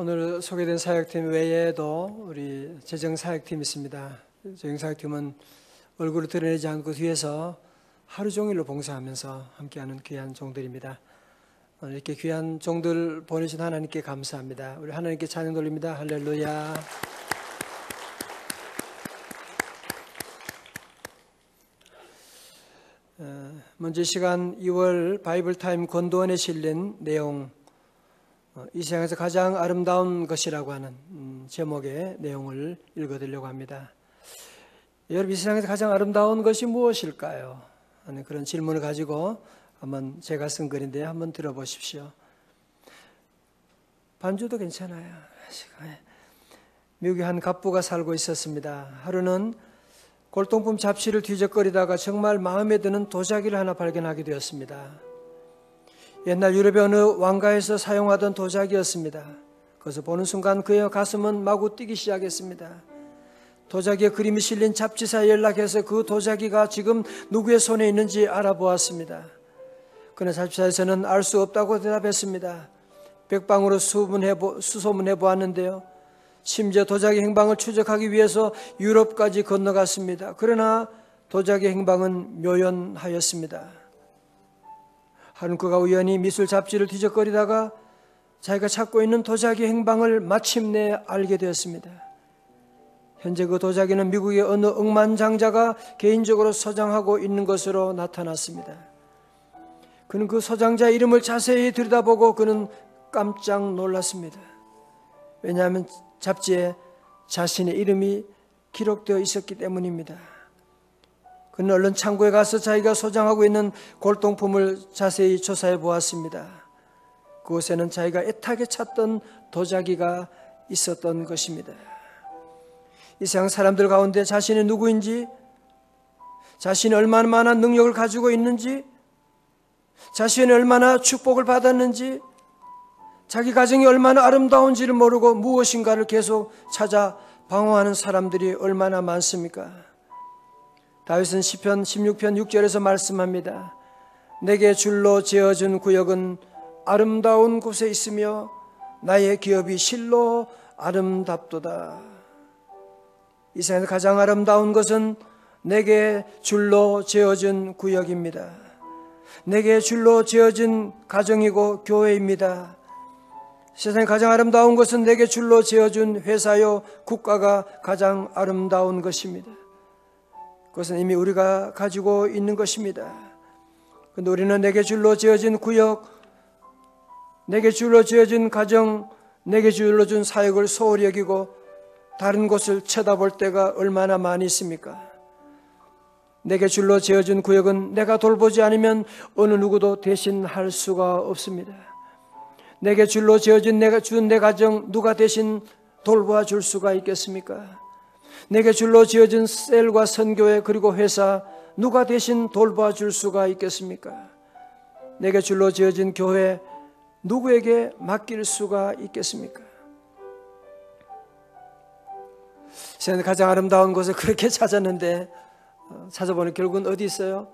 오늘 소개된 사역팀 외에도 우리 재정사역팀이 있습니다. 재정사역팀은 얼굴을 드러내지 않고 뒤에서 하루 종일로 봉사하면서 함께하는 귀한 종들입니다. 오늘 이렇게 귀한 종들 보내신 하나님께 감사합니다. 우리 하나님께 찬양 돌립니다. 할렐루야. 먼저 이 시간 2월 바이블타임 권도원에 실린 내용, 이 세상에서 가장 아름다운 것이라고 하는 제목의 내용을 읽어드리려고 합니다. 여러분, 이 세상에서 가장 아름다운 것이 무엇일까요? 하는 그런 질문을 가지고 한번 제가 쓴 글인데 한번 들어보십시오. 반주도 괜찮아요. 미국에 한 갑부가 살고 있었습니다. 하루는 골동품 잡지를 뒤적거리다가 정말 마음에 드는 도자기를 하나 발견하게 되었습니다. 옛날 유럽의 어느 왕가에서 사용하던 도자기였습니다. 그것을 보는 순간 그의 가슴은 마구 뛰기 시작했습니다. 도자기에 그림이 실린 잡지사에 연락해서 그 도자기가 지금 누구의 손에 있는지 알아보았습니다. 그러나 잡지사에서는 알 수 없다고 대답했습니다. 백방으로 수소문해 보았는데요. 심지어 도자기 행방을 추적하기 위해서 유럽까지 건너갔습니다. 그러나 도자기 행방은 묘연하였습니다. 하루는 그가 우연히 미술 잡지를 뒤적거리다가 자기가 찾고 있는 도자기 행방을 마침내 알게 되었습니다. 현재 그 도자기는 미국의 어느 억만장자가 개인적으로 소장하고 있는 것으로 나타났습니다. 그는 그 소장자의 이름을 자세히 들여다보고 그는 깜짝 놀랐습니다. 왜냐하면 잡지에 자신의 이름이 기록되어 있었기 때문입니다. 그는 얼른 창고에 가서 자기가 소장하고 있는 골동품을 자세히 조사해 보았습니다. 그곳에는 자기가 애타게 찾던 도자기가 있었던 것입니다. 이 세상 사람들 가운데 자신이 누구인지, 자신이 얼마나 능력을 가지고 있는지, 자신이 얼마나 축복을 받았는지, 자기 가정이 얼마나 아름다운지를 모르고 무엇인가를 계속 찾아 방황하는 사람들이 얼마나 많습니까? 다윗은 시편 16편 6절에서 말씀합니다. 내게 줄로 지어준 구역은 아름다운 곳에 있으며 나의 기업이 실로 아름답도다. 이 세상에서 가장 아름다운 것은 내게 줄로 지어준 구역입니다. 내게 줄로 지어진 가정이고 교회입니다. 세상에 가장 아름다운 것은 내게 줄로 지어준 회사요 국가가 가장 아름다운 것입니다. 그것은 이미 우리가 가지고 있는 것입니다. 그런데 우리는 내게 줄로 지어진 구역, 내게 줄로 지어진 가정, 내게 줄로 준 사역을 소홀히 여기고 다른 곳을 쳐다볼 때가 얼마나 많이 있습니까? 내게 줄로 지어진 구역은 내가 돌보지 않으면 어느 누구도 대신할 수가 없습니다. 내게 줄로 지어진 내 가정 누가 대신 돌보아 줄 수가 있겠습니까? 내게 줄로 지어진 셀과 선교회 그리고 회사 누가 대신 돌보아 줄 수가 있겠습니까? 내게 줄로 지어진 교회 누구에게 맡길 수가 있겠습니까? 세상에 가장 아름다운 곳을 그렇게 찾았는데 찾아보니 결국은 어디 있어요?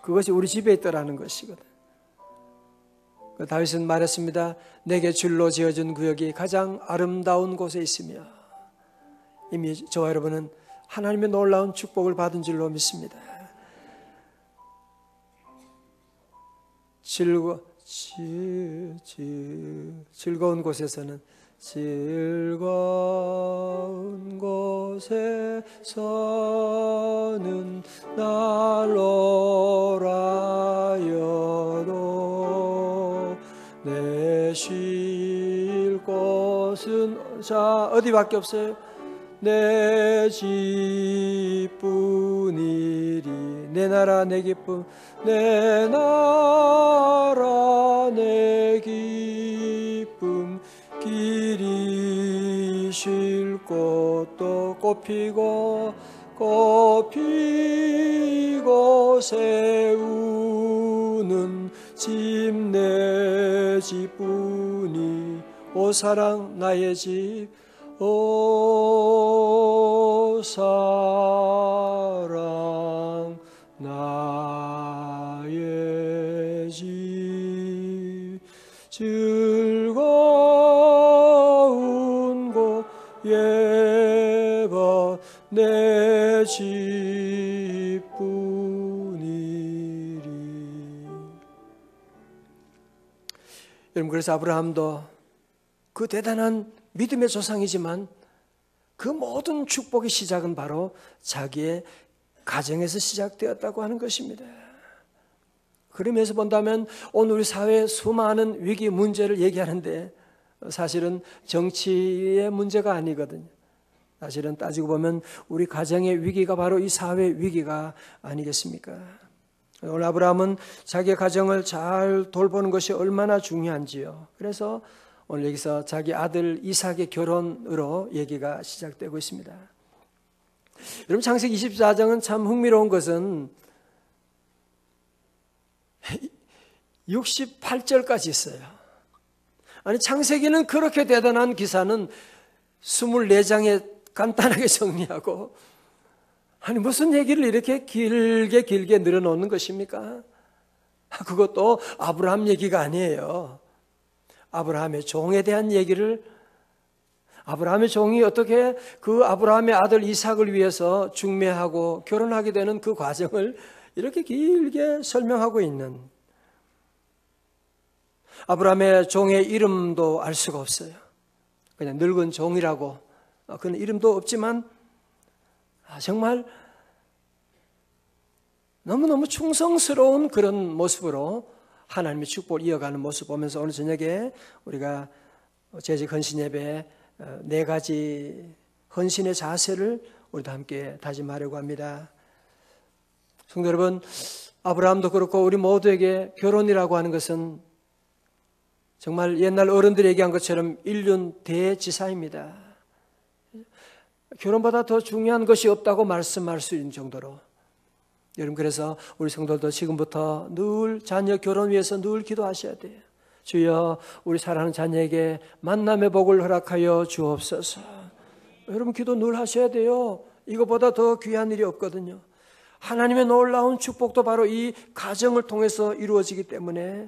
그것이 우리 집에 있더라는 것이거든. 다윗은 말했습니다. 내게 줄로 지어진 구역이 가장 아름다운 곳에 있으며, 이미 저와 여러분은 하나님의 놀라운 축복을 받은 줄로 믿습니다. 즐거운 곳에서는 즐거운 곳에서는 날로라여도 내 쉴 곳은 자 어디밖에 없어요? 내 집뿐이리. 내 나라 내 기쁨, 내 나라 내 기쁨, 길이 쉴 곳도 꽃피고 세우는 집 내 집뿐이. 오 사랑 나의 집, 오 사랑 나의 집, 즐거운 예바 내 집뿐이리. 여러분, 그래서 아브라함도 그 대단한 믿음의 조상이지만 그 모든 축복의 시작은 바로 자기의 가정에서 시작되었다고 하는 것입니다. 그러면서 본다면 오늘 우리 사회의 수많은 위기 문제를 얘기하는데 사실은 정치의 문제가 아니거든요. 사실은 따지고 보면 우리 가정의 위기가 바로 이 사회 위기가 아니겠습니까? 오늘 아브라함은 자기의 가정을 잘 돌보는 것이 얼마나 중요한지요. 그래서 오늘 여기서 자기 아들 이삭의 결혼으로 얘기가 시작되고 있습니다. 여러분, 창세기 24장은 참 흥미로운 것은 68절까지 있어요. 아니, 창세기는 그렇게 대단한 기사는 24장에 간단하게 정리하고, 아니 무슨 얘기를 이렇게 길게 늘어놓는 것입니까? 그것도 아브라함 얘기가 아니에요. 아브라함의 종에 대한 얘기를, 아브라함의 종이 어떻게 그 아브라함의 아들 이삭을 위해서 중매하고 결혼하게 되는 그 과정을 이렇게 길게 설명하고 있는, 아브라함의 종의 이름도 알 수가 없어요. 그냥 늙은 종이라고, 그는 이름도 없지만 정말 너무너무 충성스러운 그런 모습으로 하나님의 축복을 이어가는 모습 보면서 오늘 저녁에 우리가 재직 헌신 예배에 4가지 헌신의 자세를 우리도 함께 다짐하려고 합니다. 성도 여러분, 아브라함도 그렇고 우리 모두에게 결혼이라고 하는 것은 정말 옛날 어른들이 얘기한 것처럼 인륜 대지사입니다. 결혼보다 더 중요한 것이 없다고 말씀할 수 있는 정도로, 여러분, 그래서 우리 성도들도 지금부터 늘 자녀 결혼 위해서 늘 기도하셔야 돼요. 주여, 우리 사랑하는 자녀에게 만남의 복을 허락하여 주옵소서. 여러분, 기도 늘 하셔야 돼요. 이거보다 더 귀한 일이 없거든요. 하나님의 놀라운 축복도 바로 이 가정을 통해서 이루어지기 때문에,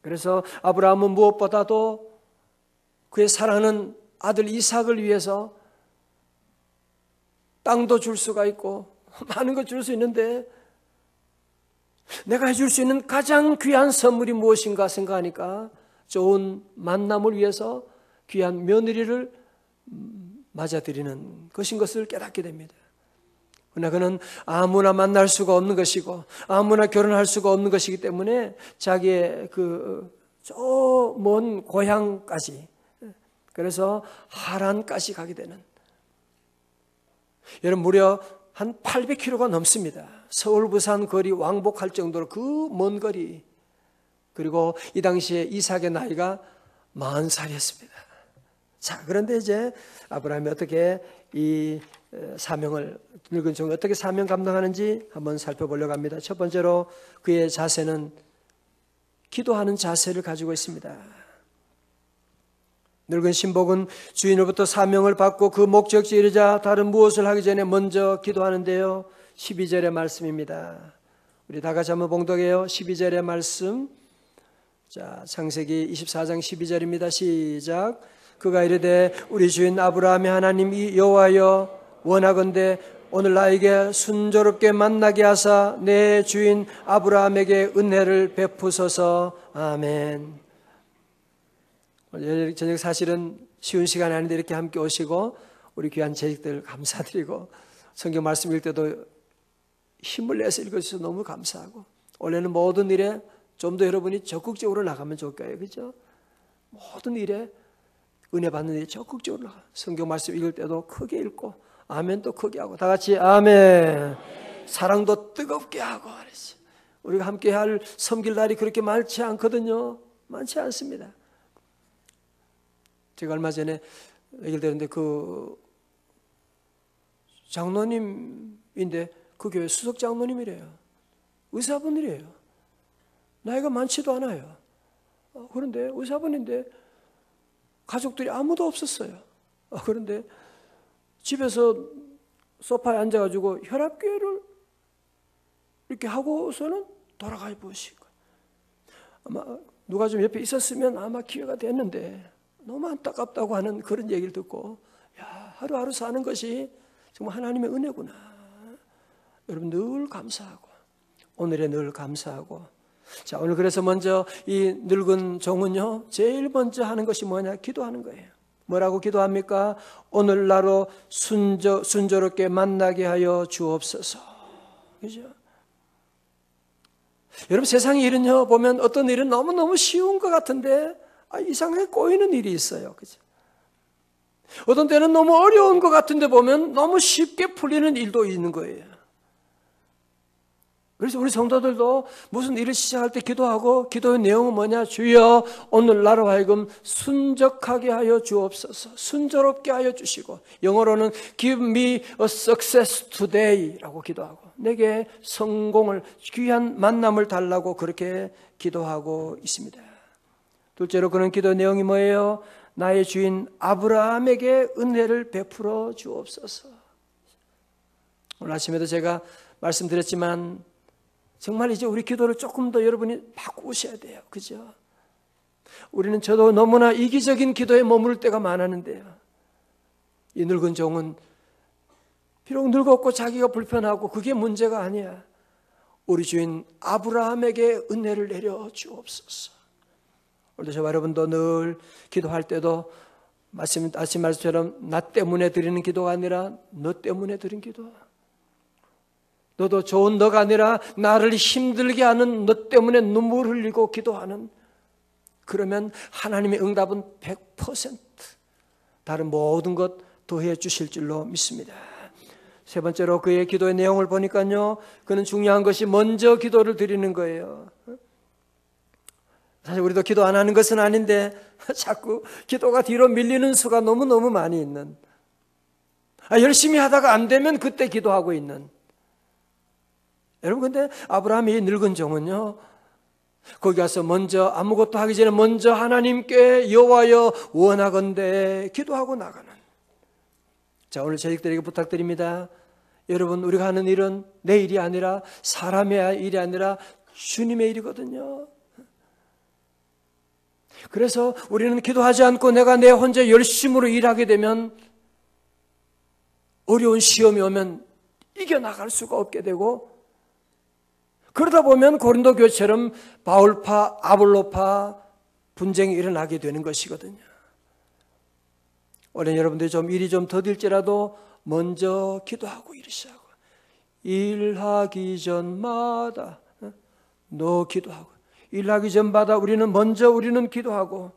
그래서 아브라함은 무엇보다도 그의 사랑하는 아들 이삭을 위해서 땅도 줄 수가 있고 많은 걸 줄 수 있는데, 내가 해줄 수 있는 가장 귀한 선물이 무엇인가 생각하니까 좋은 만남을 위해서 귀한 며느리를 맞아들이는 것인 것을 깨닫게 됩니다. 그러나 그는 아무나 만날 수가 없는 것이고 아무나 결혼할 수가 없는 것이기 때문에 자기의 저 먼 고향까지, 그래서 하란까지 가게 되는, 여러분, 무려 한 800km가 넘습니다. 서울 부산 거리 왕복할 정도로 그 먼 거리. 그리고 이 당시에 이삭의 나이가 40살이었습니다. 자, 그런데 이제 아브라함이 어떻게 이 사명을, 늙은 종이 어떻게 사명 감당하는지 한번 살펴보려고 합니다. 첫 번째로 그의 자세는 기도하는 자세를 가지고 있습니다. 늙은 신복은 주인으로부터 사명을 받고 그 목적지에 이르자 다른 무엇을 하기 전에 먼저 기도하는데요. 12절의 말씀입니다. 우리 다 같이 한번 봉독해요. 12절의 말씀. 자, 창세기 24장 12절입니다. 시작. 그가 이르되 우리 주인 아브라함의 하나님 이 여호와여, 원하건대 오늘 나에게 순조롭게 만나게 하사 내 주인 아브라함에게 은혜를 베푸소서. 아멘. 오늘 저녁 사실은 쉬운 시간이 아닌데 이렇게 함께 오시고 우리 귀한 재직들 감사드리고 성경 말씀 읽을 때도 힘을 내서 읽어주셔서 너무 감사하고, 원래는 모든 일에 좀 더 여러분이 적극적으로 나가면 좋을 거예요. 그렇죠? 모든 일에 은혜 받는 일에 적극적으로 나가. 성경 말씀 읽을 때도 크게 읽고 아멘도 크게 하고, 다 같이 아멘. 사랑도 뜨겁게 하고. 우리가 함께 할 섬길 날이 그렇게 많지 않거든요. 많지 않습니다. 제가 얼마 전에 얘기를 들었는데 그 장로님인데 그 교회 수석 장로님이래요. 의사분이래요. 나이가 많지도 않아요. 그런데 의사분인데 가족들이 아무도 없었어요. 그런데 집에서 소파에 앉아가지고 혈압계를 이렇게 하고서는 돌아가 보신 거예요. 아마 누가 좀 옆에 있었으면 아마 기회가 됐는데 너무 안타깝다고 하는 그런 얘기를 듣고, 야, 하루하루 사는 것이 정말 하나님의 은혜구나. 여러분 늘 감사하고 오늘에 늘 감사하고. 자, 오늘 그래서 먼저 이 늙은 종은요 제일 먼저 하는 것이 뭐냐? 기도하는 거예요. 뭐라고 기도합니까? 오늘 나로 순조롭게 만나게 하여 주옵소서. 그죠? 여러분 세상의 일은요 보면 어떤 일은 너무너무 쉬운 것 같은데 이상하게 꼬이는 일이 있어요. 그죠? 어떤 때는 너무 어려운 것 같은데 보면 너무 쉽게 풀리는 일도 있는 거예요. 그래서 우리 성도들도 무슨 일을 시작할 때 기도하고, 기도의 내용은 뭐냐? 주여 오늘 나로 하여금 순적하게 하여 주옵소서. 순조롭게 하여 주시고, 영어로는 give me a success today 라고 기도하고, 내게 성공을, 귀한 만남을 달라고 그렇게 기도하고 있습니다. 둘째로 그런 기도 내용이 뭐예요? 나의 주인 아브라함에게 은혜를 베풀어 주옵소서. 오늘 아침에도 제가 말씀드렸지만 정말 이제 우리 기도를 조금 더 여러분이 바꾸셔야 돼요. 그죠? 우리는 저도 너무나 이기적인 기도에 머무를 때가 많았는데요. 이 늙은 종은 비록 늙었고 자기가 불편하고 그게 문제가 아니야. 우리 주인 아브라함에게 은혜를 내려 주옵소서. 오늘도 저와 여러분도 늘 기도할 때도 아침 말씀처럼 나 때문에 드리는 기도가 아니라 너 때문에 드린 기도. 너도 좋은 너가 아니라 나를 힘들게 하는 너 때문에 눈물 흘리고 기도하는, 그러면 하나님의 응답은 100% 다른 모든 것 더해 주실 줄로 믿습니다. 세 번째로 그의 기도의 내용을 보니까요, 그는 중요한 것이 먼저 기도를 드리는 거예요. 사실 우리도 기도 안 하는 것은 아닌데 자꾸 기도가 뒤로 밀리는 수가 너무너무 많이 있는, 열심히 하다가 안 되면 그때 기도하고 있는. 여러분 근데 아브라함이 늙은 종은요, 거기 가서 먼저 아무것도 하기 전에 먼저 하나님께 여호와여 원하건대 기도하고 나가는. 자, 오늘 저희들에게 부탁드립니다. 여러분 우리가 하는 일은 내 일이 아니라 사람의 일이 아니라 주님의 일이거든요. 그래서 우리는 기도하지 않고 내가 내 혼자 열심으로 일하게 되면 어려운 시험이 오면 이겨나갈 수가 없게 되고, 그러다 보면 고린도 교회처럼 바울파, 아볼로파 분쟁이 일어나게 되는 것이거든요. 올해 여러분들이 좀 일이 좀 더딜지라도 먼저 기도하고 일을 시작하고, 일하기 전마다 너 기도하고, 일하기 전마다 우리는 기도하고,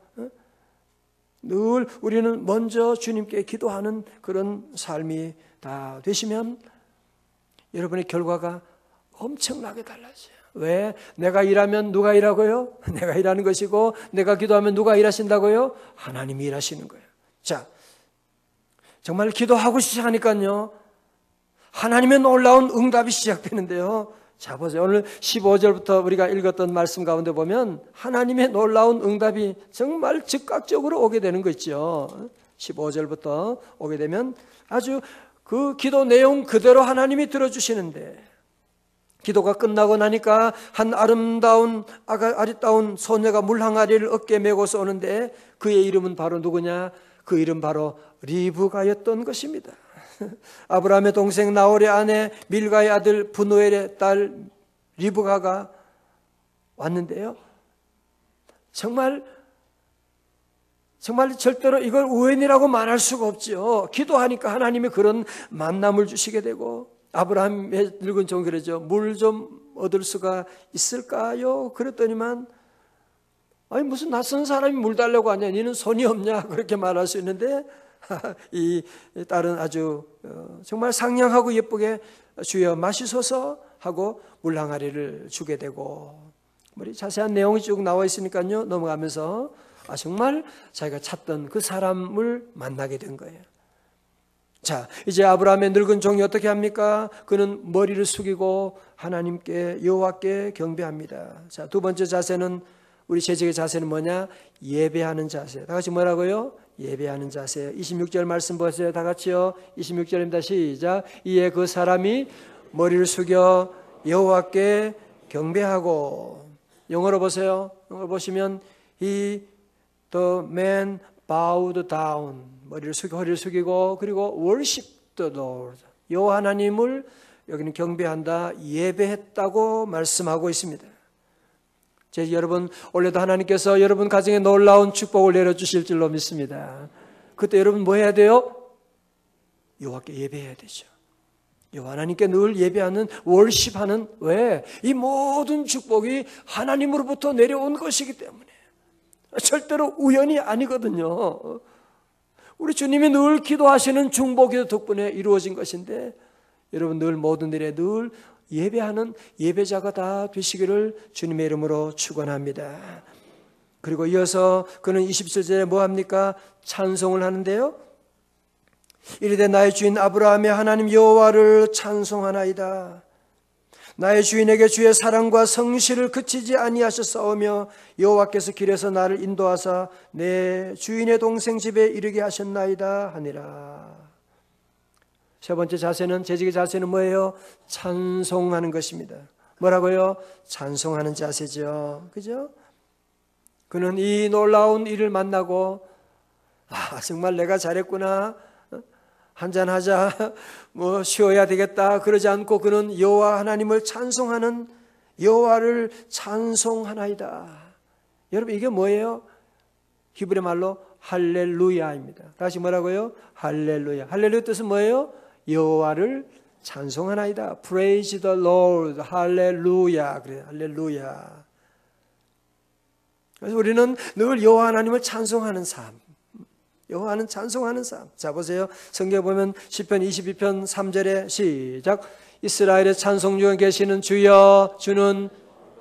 늘 우리는 먼저 주님께 기도하는 그런 삶이 다 되시면 여러분의 결과가 엄청나게 달라져요. 왜? 내가 일하면 누가 일하고요? 내가 일하는 것이고, 내가 기도하면 누가 일하신다고요? 하나님이 일하시는 거예요. 자, 정말 기도하고 시작하니까요, 하나님의 놀라운 응답이 시작되는데요. 자, 보세요. 오늘 15절부터 우리가 읽었던 말씀 가운데 보면 하나님의 놀라운 응답이 정말 즉각적으로 오게 되는 거 있죠. 15절부터 오게 되면 아주 그 기도 내용 그대로 하나님이 들어주시는데, 기도가 끝나고 나니까 한 아름다운 소녀가 물항아리를 어깨에 메고서 오는데 그의 이름은 바로 누구냐? 그 이름 바로 리브가였던 것입니다. 아브라함의 동생 나홀의 아내 밀가의 아들 브누엘의 딸 리브가가 왔는데요, 정말 절대로 이걸 우연이라고 말할 수가 없죠. 기도하니까 하나님이 그런 만남을 주시게 되고, 아브라함의 늙은 종이 그러죠. 물 좀 얻을 수가 있을까요? 그랬더니만 무슨 낯선 사람이 물 달라고 하냐, 너는 손이 없냐, 그렇게 말할 수 있는데 이 딸은 아주 정말 상냥하고 예쁘게 주여 마시소서 하고 물항아리를 주게 되고, 우리 자세한 내용이 쭉 나와 있으니까요 넘어가면서 정말 자기가 찾던 그 사람을 만나게 된 거예요. 자, 이제 아브라함의 늙은 종이 어떻게 합니까? 그는 머리를 숙이고 하나님께 여호와께 경배합니다. 자, 두 번째 자세는, 우리 재직의 자세는 뭐냐? 예배하는 자세. 다 같이 뭐라고요? 예배하는 자세. 26절 말씀 보세요. 다 같이요. 26절입니다. 시작. 이에 그 사람이 머리를 숙여 여호와께 경배하고. 영어로 보세요. 영어로 보시면 the man bowed down. 머리를 숙이고 허리를 숙이고 그리고 worship the Lord, 여호와 하나님을 여기는 경배한다, 예배했다고 말씀하고 있습니다. 여러분, 올해도 하나님께서 여러분 가정에 놀라운 축복을 내려주실 줄로 믿습니다. 그때 여러분 뭐 해야 돼요? 여호와께 예배해야 되죠. 여호와 하나님께 늘 예배하는, 월십하는, 왜? 이 모든 축복이 하나님으로부터 내려온 것이기 때문에 절대로 우연이 아니거든요. 우리 주님이 늘 기도하시는 중보기도 덕분에 이루어진 것인데 여러분 늘 모든 일에 늘 예배하는 예배자가 다 되시기를 주님의 이름으로 축원합니다. 그리고 이어서 그는 27절에 뭐 합니까? 찬송을 하는데요. 이르되 나의 주인 아브라함의 하나님 여호와를 찬송하나이다. 나의 주인에게 주의 사랑과 성실을 그치지 아니하셨사오며 여호와께서 길에서 나를 인도하사 내 주인의 동생 집에 이르게 하셨나이다 하니라. 세 번째 자세는, 재직의 자세는 뭐예요? 찬송하는 것입니다. 뭐라고요? 찬송하는 자세죠. 그죠? 그는 이 놀라운 일을 만나고 정말 내가 잘했구나, 한잔하자, 뭐 쉬어야 되겠다 그러지 않고 그는 여호와 하나님을 찬송하는, 여호와를 찬송하나이다. 여러분 이게 뭐예요? 히브리 말로 할렐루야입니다. 다시 뭐라고요? 할렐루야. 할렐루야 뜻은 뭐예요? 여호와를 찬송하나이다. Praise the Lord. 할렐루야. 그래요. 할렐루야. 그래서 우리는 늘 여호와 하나님을 찬송하는 삶, 여호와는 찬송하는 삶. 자 보세요. 성경에 보면 시편 22편 3절에 시작. 이스라엘의 찬송 중에 계시는 주여, 주는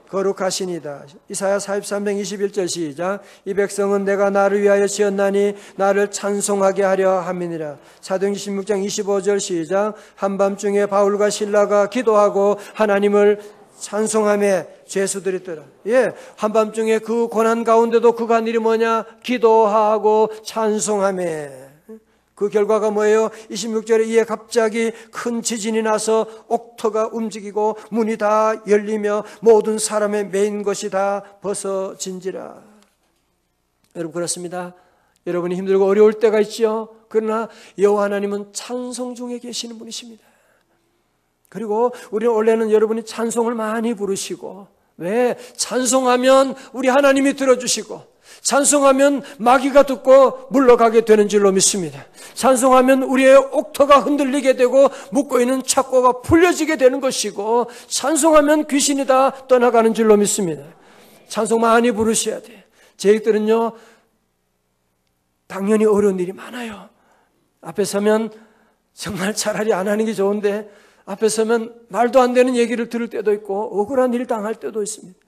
거룩하시니다. 이사야 43장 21절 시작. 이 백성은 내가 나를 위하여 지었나니 나를 찬송하게 하려 함이니라. 사도행전 16장 25절 시작. 한밤중에 바울과 실라가 기도하고 하나님을 찬송함에 죄수들이 떠라. 한밤중에 그 고난 가운데도 그가 한 일이 뭐냐? 기도하고 찬송함에. 그 결과가 뭐예요? 26절에 이에 갑자기 큰 지진이 나서 옥토가 움직이고 문이 다 열리며 모든 사람의 매인 것이 다 벗어진지라. 여러분 그렇습니다. 여러분이 힘들고 어려울 때가 있죠. 그러나 여호와 하나님은 찬송 중에 계시는 분이십니다. 그리고 우리는 원래는 여러분이 찬송을 많이 부르시고, 왜? 찬송하면 우리 하나님이 들어주시고, 찬송하면 마귀가 듣고 물러가게 되는 줄로 믿습니다. 찬송하면 우리의 옥토가 흔들리게 되고 묶어있는 착고가 풀려지게 되는 것이고, 찬송하면 귀신이 다 떠나가는 줄로 믿습니다. 찬송 많이 부르셔야 돼요. 제익들은요 당연히 어려운 일이 많아요. 앞에 서면 정말 차라리 안 하는 게 좋은데 앞에 서면 말도 안 되는 얘기를 들을 때도 있고 억울한 일 당할 때도 있습니다.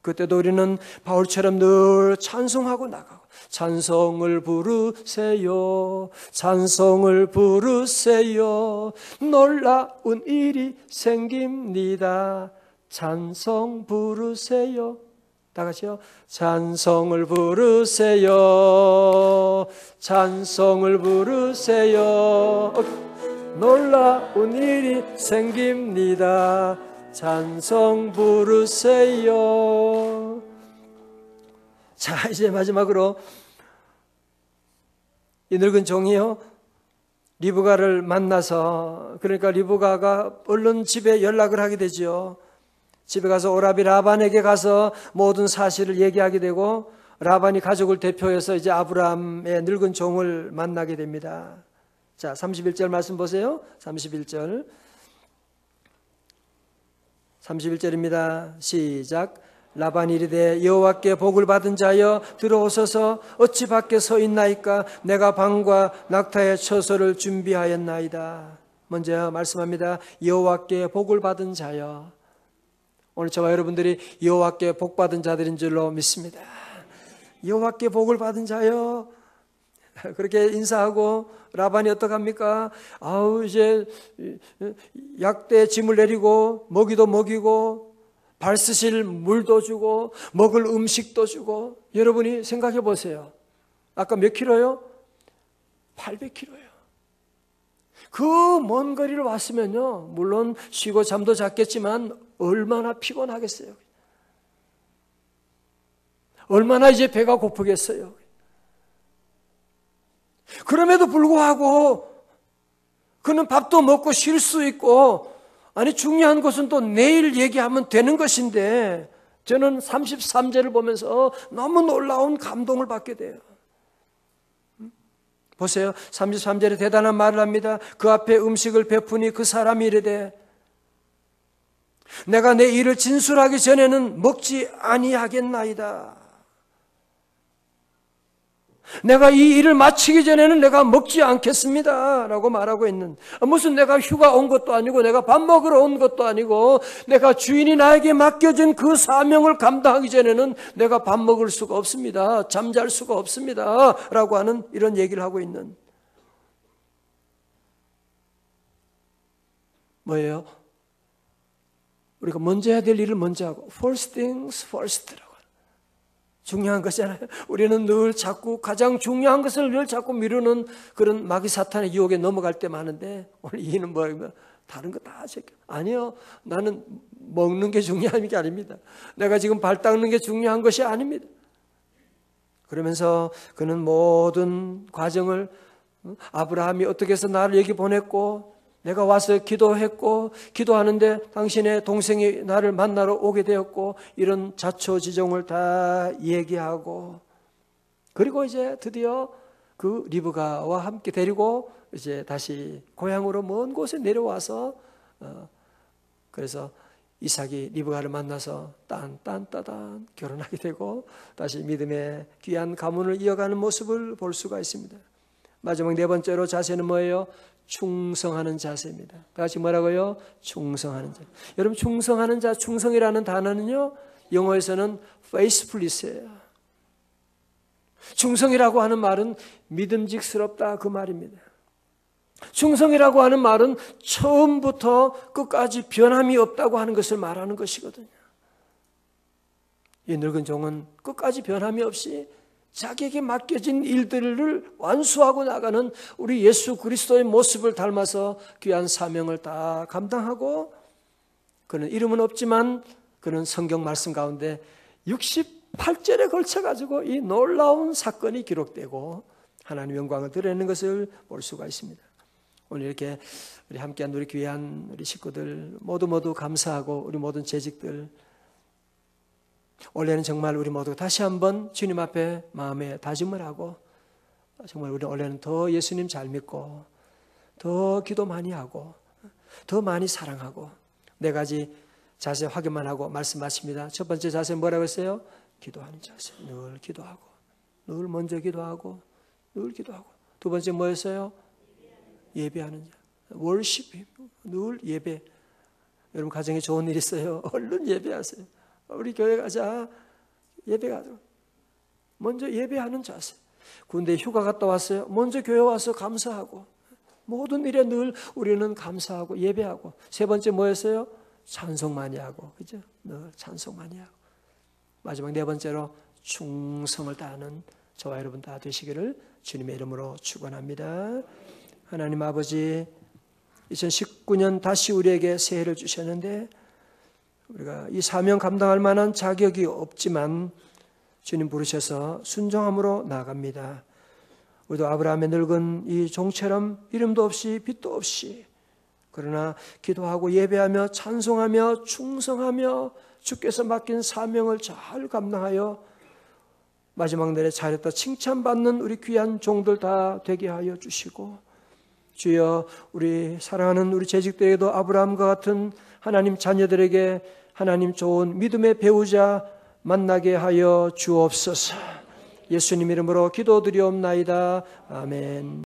그때도 우리는 바울처럼 늘 찬송하고 나가고, 찬송을 부르세요, 찬송을 부르세요, 놀라운 일이 생깁니다, 찬송 부르세요. 다 같이요. 찬송을 부르세요, 찬송을 부르세요, 놀라운 일이 생깁니다, 찬송 부르세요. 자, 이제 마지막으로 이 늙은 종이요 리브가를 만나서, 그러니까 리브가가 얼른 집에 연락을 하게 되죠. 집에 가서 오라비 라반에게 가서 모든 사실을 얘기하게 되고, 라반이 가족을 대표해서 이제 아브라함의 늙은 종을 만나게 됩니다. 자, 31절 말씀 보세요. 31절입니다. 시작. 라반이 이르되 여호와께 복을 받은 자여 들어오소서, 어찌 밖에 서 있나이까? 내가 방과 낙타의 처소를 준비하였나이다. 먼저 말씀합니다. 여호와께 복을 받은 자여. 오늘 저와 여러분들이 여호와께 복 받은 자들인 줄로 믿습니다. 여호와께 복을 받은 자여. 그렇게 인사하고 라반이 어떡합니까? 이제 약대 짐을 내리고 먹이도 먹이고 발 쓰실 물도 주고 먹을 음식도 주고. 여러분이 생각해 보세요. 아까 몇 킬로요? 800킬로예요. 그 먼 거리를 왔으면요, 물론 쉬고 잠도 잤겠지만 얼마나 피곤하겠어요. 얼마나 이제 배가 고프겠어요. 그럼에도 불구하고 그는 밥도 먹고 쉴 수 있고, 아니 중요한 것은 또 내일 얘기하면 되는 것인데, 저는 33절을 보면서 너무 놀라운 감동을 받게 돼요. 보세요. 33절에 대단한 말을 합니다. 그 앞에 음식을 베푸니 그 사람이 이르되 내가 내 일을 진술하기 전에는 먹지 아니하겠나이다. 내가 이 일을 마치기 전에는 내가 먹지 않겠습니다 라고 말하고 있는, 무슨 내가 휴가 온 것도 아니고 내가 밥 먹으러 온 것도 아니고 내가 주인이 나에게 맡겨진 그 사명을 감당하기 전에는 내가 밥 먹을 수가 없습니다, 잠잘 수가 없습니다 라고 하는 이런 얘기를 하고 있는, 뭐예요? 우리가 먼저 해야 될 일을 먼저 하고, first things first라고. 중요한 것이잖아요. 우리는 늘 자꾸 가장 중요한 것을 늘 자꾸 미루는 그런 마귀 사탄의 유혹에 넘어갈 때 많은데, 오늘 이는 뭐냐면 다른 거 다 제껴. 아니요, 나는 먹는 게 중요한 게 아닙니다. 내가 지금 발 닦는 게 중요한 것이 아닙니다. 그러면서 그는 모든 과정을, 아브라함이 어떻게 해서 나를 여기 보냈고, 내가 와서 기도했고, 기도하는데 당신의 동생이 나를 만나러 오게 되었고, 이런 자초지종을 다 얘기하고, 그리고 이제 드디어 그 리브가와 함께 데리고 이제 다시 고향으로 먼 곳에 내려와서, 그래서 이삭이 리브가를 만나서 딴딴따단 결혼하게 되고 다시 믿음의 귀한 가문을 이어가는 모습을 볼 수가 있습니다. 마지막 네 번째로 자세는 뭐예요? 충성하는 자세입니다. 다시 뭐라고요? 충성하는 자. 여러분, 충성하는 자, 충성이라는 단어는요, 영어에서는 faithfulness예요. 충성이라고 하는 말은 믿음직스럽다, 그 말입니다. 충성이라고 하는 말은 처음부터 끝까지 변함이 없다고 하는 것을 말하는 것이거든요. 이 늙은 종은 끝까지 변함이 없이 자기에게 맡겨진 일들을 완수하고 나가는 우리 예수 그리스도의 모습을 닮아서 귀한 사명을 다 감당하고, 그는 이름은 없지만 그는 성경 말씀 가운데 68절에 걸쳐가지고 이 놀라운 사건이 기록되고 하나님의 영광을 드러내는 것을 볼 수가 있습니다. 오늘 이렇게 우리 함께한 우리 귀한 우리 식구들 모두 감사하고, 우리 모든 재직들, 올해는 정말 우리 모두 다시 한번 주님 앞에 마음에 다짐을 하고, 정말 우리 올해는 더 예수님 잘 믿고, 더 기도 많이 하고, 더 많이 사랑하고, 네 가지 자세 확인만 하고 말씀 마칩니다. 첫 번째 자세 뭐라고 했어요? 기도하는 자세. 늘 기도하고, 늘 먼저 기도하고, 늘 기도하고. 두 번째 뭐였어요? 예배하는 자. 월십, 늘 예배. 여러분 가정에 좋은 일 있어요? 얼른 예배하세요. 우리 교회 가자, 예배 가자. 먼저 예배하는 자세. 군대 휴가 갔다 왔어요. 먼저 교회 와서 감사하고, 모든 일에 늘 우리는 감사하고 예배하고. 세 번째 뭐였어요? 찬송 많이 하고, 그죠? 늘 찬송 많이 하고. 마지막 네 번째로 충성을 다하는 저와 여러분 다 되시기를 주님의 이름으로 축원합니다. 하나님 아버지, 2019년 다시 우리에게 새해를 주셨는데, 우리가 이 사명 감당할 만한 자격이 없지만 주님 부르셔서 순종함으로 나아갑니다. 우리도 아브라함의 늙은 이 종처럼 이름도 없이 빛도 없이, 그러나 기도하고 예배하며 찬송하며 충성하며 주께서 맡긴 사명을 잘 감당하여 마지막 날에 잘했다 칭찬받는 우리 귀한 종들 다 되게 하여 주시고, 주여 우리 사랑하는 우리 재직들에게도 아브라함과 같은 하나님 자녀들에게 하나님 좋은 믿음의 배우자 만나게 하여 주옵소서. 예수님 이름으로 기도드리옵나이다. 아멘.